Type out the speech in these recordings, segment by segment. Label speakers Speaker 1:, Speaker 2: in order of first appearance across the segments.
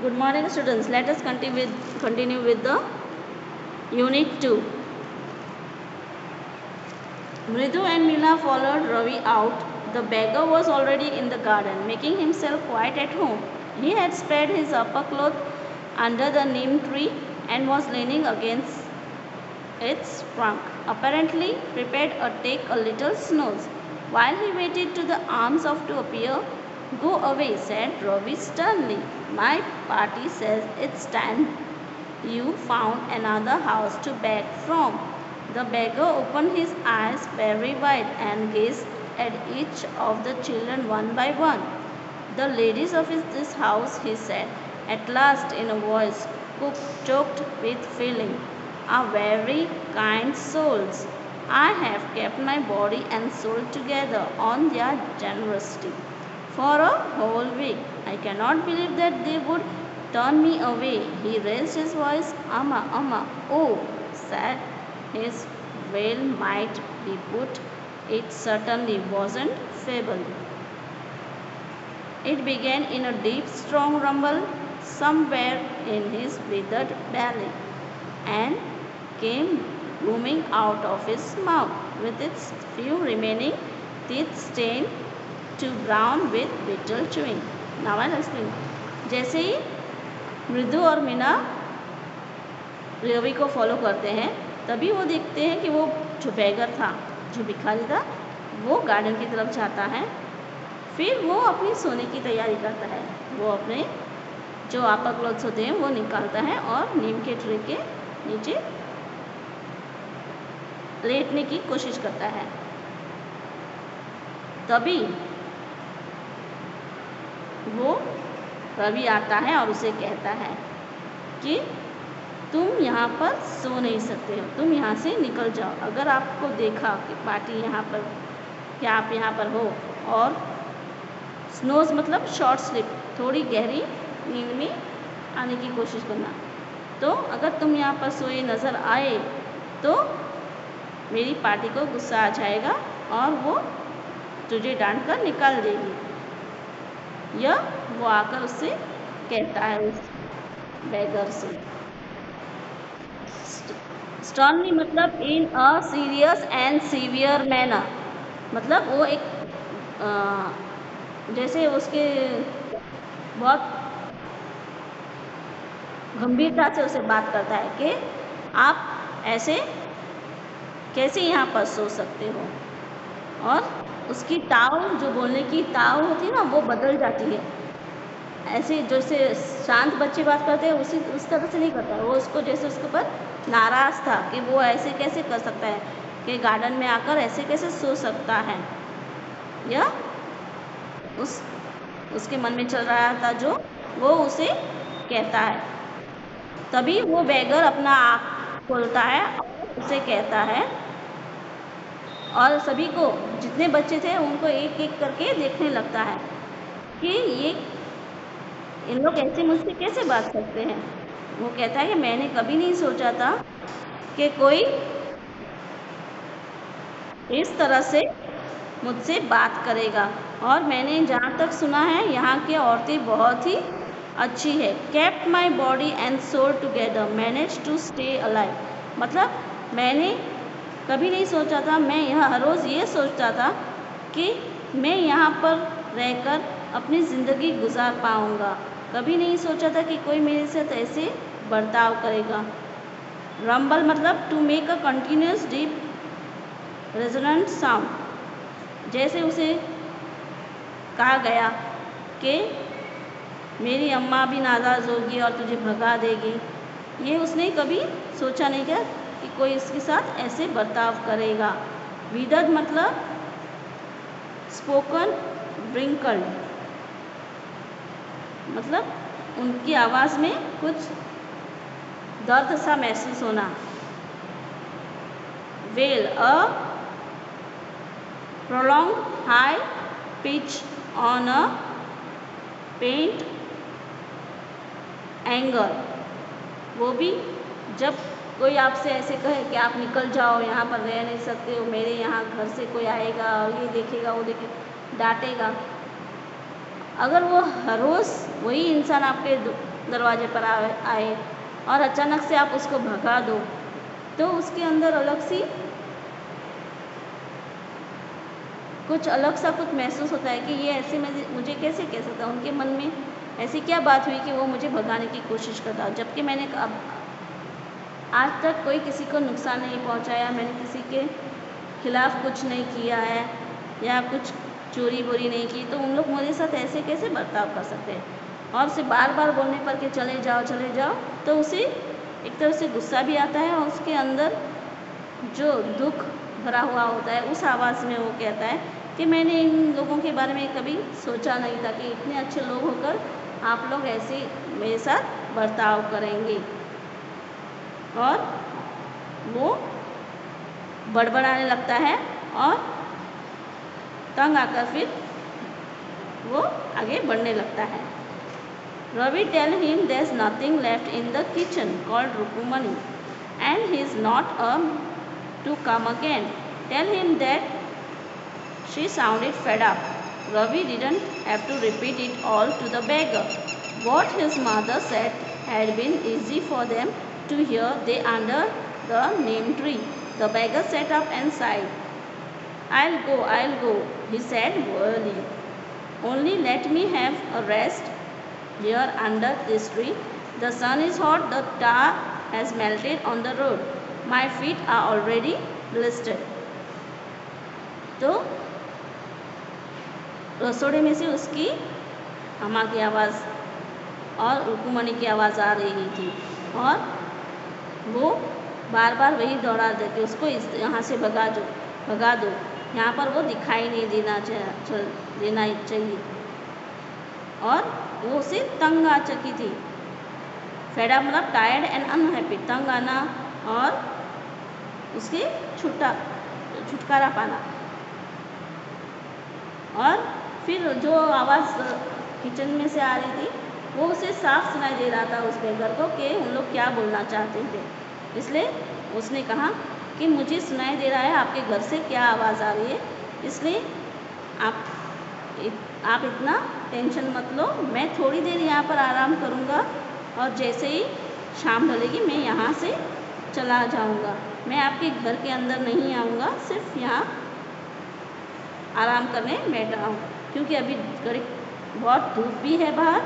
Speaker 1: Good morning, students. Let us continue with the Unit 2. Mridu and Meena followed Ravi out. The beggar was already in the garden, making himself quite at home. He had spread his upper cloth under the neem tree and was leaning against its trunk, apparently prepared to take a little snooze. While he waited to the arms of to appear, "Go away," said Ravi sternly. "My party says it's time you found another house to beg from." The beggar opened his eyes very wide and gazed at each of the children one by one. "The ladies of this house," he said, at last in a voice choked with feeling, "are very kind souls. I have kept my body and soul together on their generosity for a whole week. I cannot believe that they would turn me away." He raised his voice. Amma, oh," said his wail might be put. It certainly wasn't feeble. It began in a deep, strong rumble somewhere in his withered belly and came booming out of his mouth, with its few remaining teeth stained to brown with bitter chewing. Now I'll explain. जैसे ही मृदु और मीना रवि को follow करते हैं, तभी वो देखते हैं कि वो जो बैगर था, जो भिखारी था, वो गार्डन की तरफ जाता है। फिर वो अपनी सोने की तैयारी करता है। वो अपने जो अपर क्लॉथ्स होते हैं वो निकालता है और नीम के ट्री के नीचे लेटने की कोशिश करता है। तभी वो रवि आता है और उसे कहता है कि तुम यहाँ पर सो नहीं सकते हो, तुम यहाँ से निकल जाओ। अगर आपको देखा कि पार्टी यहाँ पर, कि आप यहाँ पर हो और स्नोज मतलब शॉर्ट स्लिप, थोड़ी गहरी नींद में आने की कोशिश करना, तो अगर तुम यहाँ पर सोए नज़र आए तो मेरी पार्टी को गुस्सा आ जाएगा और वो तुझे डांट कर निकाल देगी। यह वो आकर उससे कहता है, उस बैगर से। स्टर्नली मतलब in a serious and severe manner, मतलब वो एक जैसे उसके बहुत गंभीरता से उसे बात करता है कि आप ऐसे कैसे यहाँ पर सो सकते हो। और उसकी ताव, जो बोलने की ताव होती है ना, वो बदल जाती है। ऐसे जैसे शांत बच्चे बात करते हैं उस तरह से नहीं करता है। वो उसको जैसे उसके ऊपर नाराज़ था कि वो ऐसे कैसे कर सकता है, कि गार्डन में आकर ऐसे कैसे सो सकता है। यह उसके मन में चल रहा था, जो वो उसे कहता है। तभी वो बैगर अपना आँख खोलता है और उसे कहता है, और सभी को, जितने बच्चे थे उनको एक एक करके देखने लगता है कि ये इन लोग ऐसे मुझसे कैसे बात करते हैं। वो कहता है कि मैंने कभी नहीं सोचा था कि कोई इस तरह से मुझसे बात करेगा, और मैंने जहाँ तक सुना है यहाँ की औरतें बहुत ही अच्छी है। Kept my body and soul together, manage to stay alive, मतलब मैंने कभी नहीं सोचा था, मैं यह हर रोज़ ये सोचता था कि मैं यहाँ पर रहकर अपनी ज़िंदगी गुजार पाऊँगा। कभी नहीं सोचा था कि कोई मेरे साथ ऐसे बर्ताव करेगा। रंबल मतलब to make a continuous deep resonant sound, जैसे उसे कहा गया कि मेरी अम्मा भी नाराज़ होगी और तुझे भगा देगी। ये उसने कभी सोचा नहीं था कि कोई इसके साथ ऐसे बर्ताव करेगा। विदर्ड मतलब स्पोकन ब्रिंकल्ड, मतलब उनकी आवाज़ में कुछ दर्द सा महसूस होना। Wail a prolong high pitch on a pent anger, वो भी जब कोई आपसे ऐसे कहे कि आप निकल जाओ, यहाँ पर रह नहीं सकते हो, मेरे यहाँ घर से कोई आएगा और ये देखेगा वो देखेगा, डांटेगा। अगर वो हर रोज़ वही इंसान आपके दरवाजे पर आए और अचानक से आप उसको भगा दो, तो उसके अंदर कुछ अलग सा कुछ महसूस होता है कि ये ऐसे मुझे कैसे कह सकता। उनके मन में ऐसी क्या बात हुई कि वो मुझे भगाने की कोशिश करता, जबकि मैंने अब आज तक कोई किसी को नुकसान नहीं पहुंचाया, मैंने किसी के खिलाफ कुछ नहीं किया है या कुछ चोरी बोरी नहीं की, तो उन लोग मेरे साथ ऐसे कैसे बर्ताव कर सकते हैं। और उसे बार बार बोलने पर कि चले जाओ, तो उसे एक तरह से गुस्सा भी आता है और उसके अंदर जो दुख भरा हुआ होता है उस आवाज़ में वो कहता है कि मैंने इन लोगों के बारे में कभी सोचा नहीं था कि इतने अच्छे लोग होकर आप लोग ऐसे मेरे साथ बर्ताव करेंगे। और वो बड़बड़ाने लगता है और तंग आकर फिर वो आगे बढ़ने लगता है। Ravi tell him there's nothing left in the kitchen called Rukumani and he's not to come again. Tell him that she sounded fed up. Ravi didn't have to repeat it all to the beggar. What his mother said had been easy for them to hear. They under the neem tree. The beggar sat up and sighed. I'll go, he said wearily. Only let me have a rest here under this tree. The sun is hot, the tar has melted on the road. My feet are already blistered. तो रसोड़े में से उसकी अम्मा की आवाज़ और रुकुमणी की आवाज़ आ रही थी और वो बार बार वही दौड़ा देते उसको यहाँ से भगा दो, यहाँ पर वो दिखाई नहीं देना चाहिए। और वो उसे तंग आ चुकी थी। फेडा मतलब टायर्ड एंड अनहैप्पी, तंग आना और उसके छुटकारा पाना। और फिर जो आवाज़ किचन में से आ रही थी वो उसे साफ सुनाई दे रहा था उस बेगर को कि उन लोग क्या बोलना चाहते थे। इसलिए उसने कहा कि मुझे सुनाई दे रहा है आपके घर से क्या आवाज़ आ रही है, इसलिए आप इतना टेंशन मत लो, मैं थोड़ी देर यहाँ पर आराम करूँगा और जैसे ही शाम ढलेगी मैं यहाँ से चला जाऊँगा। मैं आपके घर के अंदर नहीं आऊँगा, सिर्फ यहाँ आराम करने बैठा हूँ क्योंकि अभी बहुत धूप भी है बाहर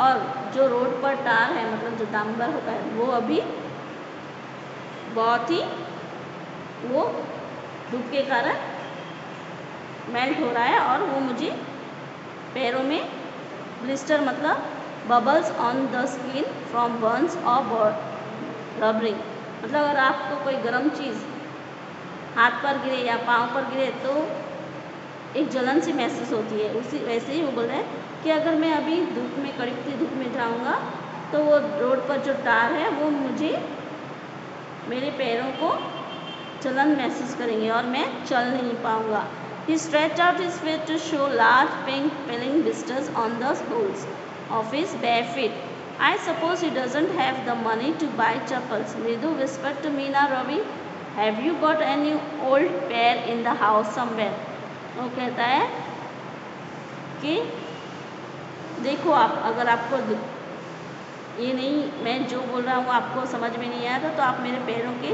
Speaker 1: और जो रोड पर टार है मतलब जो डांबर होता है वो अभी बहुत ही वो धूप के कारण मेल्ट हो रहा है और वो मुझे पैरों में ब्लिस्टर मतलब bubbles on the skin from Burns और रबरिंग, मतलब अगर आपको कोई गर्म चीज़ हाथ पर गिरे या पाँव पर गिरे तो एक जलन सी महसूस होती है। उसी वैसे ही वो बोल रहे हैं कि अगर मैं अभी धूप में कड़कती धूप में जाऊंगा तो वो रोड पर जो टार है वो मुझे मेरे पैरों को जलन महसूस करेंगे और मैं चल नहीं पाऊंगा। He stretched out his feet to show large pink peeling blisters on the soles of his bare feet. I suppose he doesn't have the money to buy chappals. Mridu whispered to Meena, Ravi, have you got any old pair in the house somewhere? वो कहता है कि देखो आप अगर आपको ये नहीं मैं जो बोल रहा हूँ आपको समझ में नहीं आया था तो आप मेरे पैरों के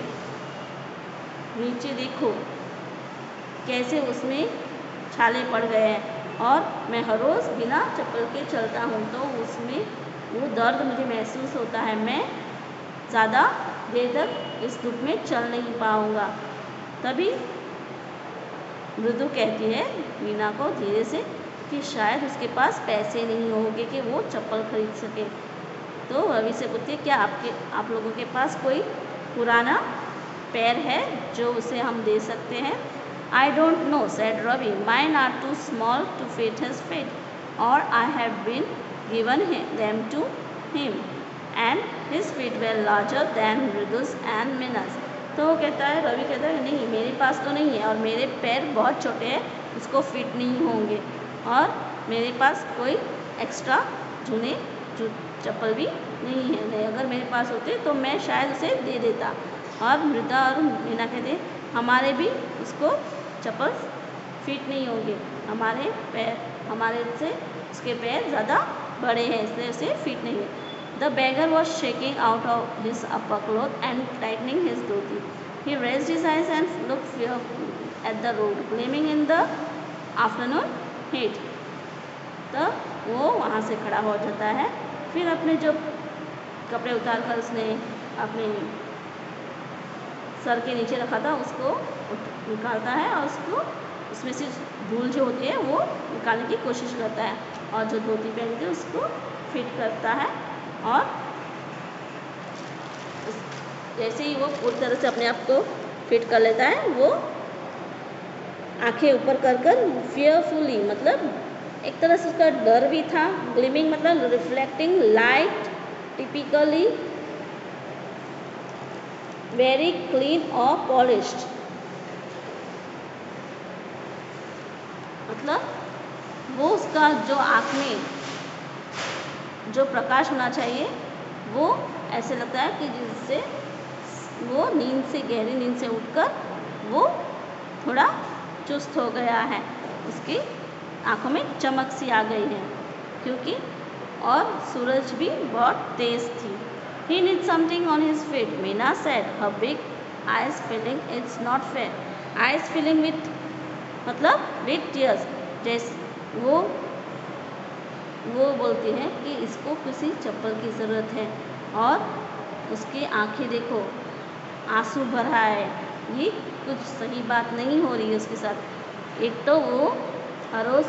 Speaker 1: नीचे देखो कैसे उसमें छाले पड़ गए हैं और मैं हर रोज़ बिना चप्पल के चलता हूँ तो उसमें वो दर्द मुझे महसूस होता है, मैं ज़्यादा देर तक इस धूप में चल नहीं पाऊँगा। तभी मृदु कहती है मीना को धीरे से कि शायद उसके पास पैसे नहीं होंगे कि वो चप्पल खरीद सके। तो रवि से पूछती क्या आप लोगों के पास कोई पुराना पैर है जो उसे हम दे सकते हैं? I don't know, said Ravi. Mine are too small to fit his feet, or I have been given them to him, and his feet were larger than Mridu's and Mina's. तो वो कहता है रवि कहता है नहीं मेरे पास तो नहीं है और मेरे पैर बहुत छोटे हैं, उसको फिट नहीं होंगे और मेरे पास कोई एक्स्ट्रा चप्पल भी नहीं है, नहीं अगर मेरे पास होते तो मैं शायद उसे दे देता। और मृदा और मीना कहते हमारे भी उसको चप्पल फिट नहीं होंगे, हमारे से उसके पैर ज़्यादा बड़े हैं इसलिए उसे फिट नहीं है। The beggar was shaking out of his upper cloth and tightening his dhoti. He raised his eyes and looked fearfully at the road, gleaming in the afternoon heat. तो वो वहाँ से खड़ा हो जाता है, फिर अपने जो कपड़े उतार कर उसने अपने सर के नीचे रखा था उसको निकालता है और उसको उसमें से धूल जो होती है वो निकालने की कोशिश करता है, और जो धोती पहनी थी उसको फिट करता है, और जैसे ही वो पूरी तरह से अपने आप को फिट कर लेता है, वो आंखें ऊपर कर कर फियरफुली, मतलब एक तरह से उसका डर भी था, ग्लिमिंग मतलब reflecting light, typically very clean और पॉलिश्ड, मतलब वो उसका जो आँख में जो प्रकाश होना चाहिए वो ऐसे लगता है कि जिससे वो नींद से, गहरी नींद से उठकर वो थोड़ा चुस्त हो गया है, उसकी आँखों में चमक सी आ गई है, क्योंकि और सूरज भी बहुत तेज थी। He needs something on his feet, Meena said, her big eyes filling. It's not fair. Eyes filling with मतलब with tears. जैसे वो बोलती है कि इसको किसी चप्पल की ज़रूरत है, और उसकी आंखें देखो आंसू भरा है, ये कुछ सही बात नहीं हो रही है उसके साथ। एक तो वो हर रोज़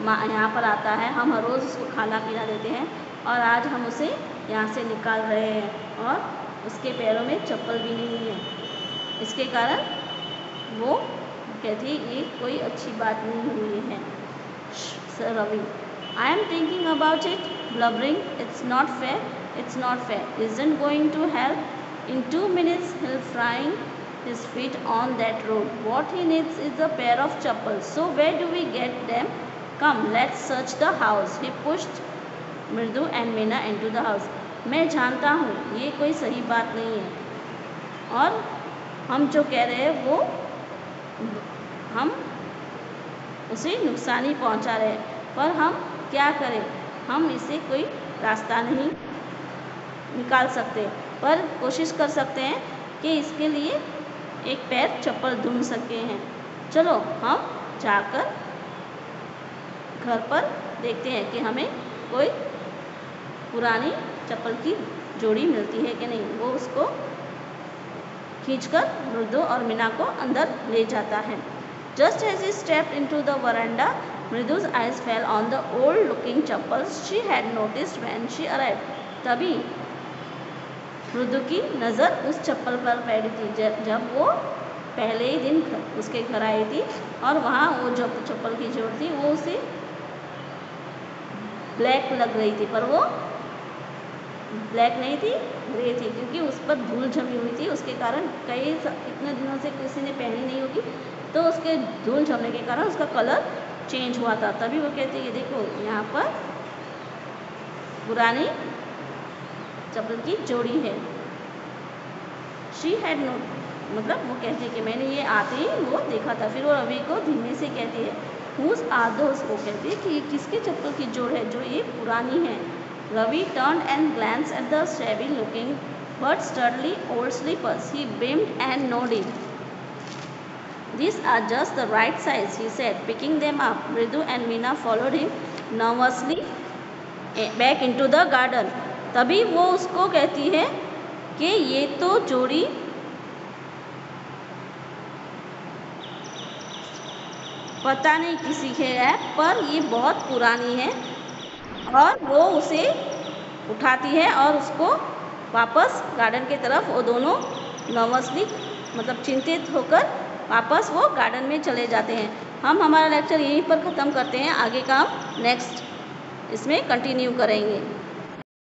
Speaker 1: यहाँ पर आता है, हम हर रोज़ उसको खाना पीना देते हैं, और आज हम उसे यहाँ से निकाल रहे हैं, और उसके पैरों में चप्पल भी नहीं है। इसके कारण वो कहती है ये कोई अच्छी बात नहीं हुई है। Sir Ravi, I am thinking about it, blubbering, it's not fair, it's not fair, isn't going to help, in 2 minutes he'll find his feet on that road. What he needs is a pair of chappals. So where do we get them? Come, let's search the house. He pushed मृदु and Meena into the house. मैं जानता हूँ ये कोई सही बात नहीं है, और हम जो कह रहे हैं वो हम उसे नुकसान ही पहुँचा रहे हैं, पर हम क्या करें, हम इसे कोई रास्ता नहीं निकाल सकते, पर कोशिश कर सकते हैं कि इसके लिए एक पैर चप्पल ढूंढ सके हैं। चलो हम जाकर घर पर देखते हैं कि हमें कोई पुरानी चप्पल की जोड़ी मिलती है कि नहीं। वो उसको खींचकर मृदु और मीना को अंदर ले जाता है। Just as he stepped into the veranda, मृदु's eyes fell on the old looking chappals she had noticed when she arrived. तभी मृदु की नज़र उस चप्पल पर पड़ी थी जब वो पहले ही दिन उसके घर आई थी, और वहाँ वो जो चप्पल की जोड़ थी वो उसे ब्लैक लग रही थी, पर वो ब्लैक नहीं थी, ग्रे थी, क्योंकि उस पर धूल जमी हुई थी। उसके कारण इतने दिनों से किसी ने पहनी नहीं होगी, तो उसके धूल जमने के कारण उसका कलर चेंज हुआ था। तभी वो कहती है देखो यहाँ पर पुरानी चप्पल की जोड़ी है। शी हैड नो, मतलब वो कहती है कि मैंने ये आते ही वो देखा था। फिर वो रवि को धीमे से कहती है हुज आर दोस, वो कहती है कि ये किसके चप्पल की जोड़ है जो ये पुरानी है। Ravi turned and glanced at the shabby looking but sturdy old slippers. He beamed and nodded. These are just the right size, he said, picking them up. Mridu and Meena followed him nervously back into the garden. तभी वो उसको कहती है कि ये तो जोड़ी पता नहीं किसी के है, पर ये बहुत पुरानी है, और वो उसे उठाती है और उसको वापस गार्डन की तरफ वो दोनों नर्वसली, मतलब चिंतित होकर वापस वो गार्डन में चले जाते हैं। हम हमारा लेक्चर यहीं पर ख़त्म करते हैं, आगे का हम नेक्स्ट इसमें कंटिन्यू करेंगे।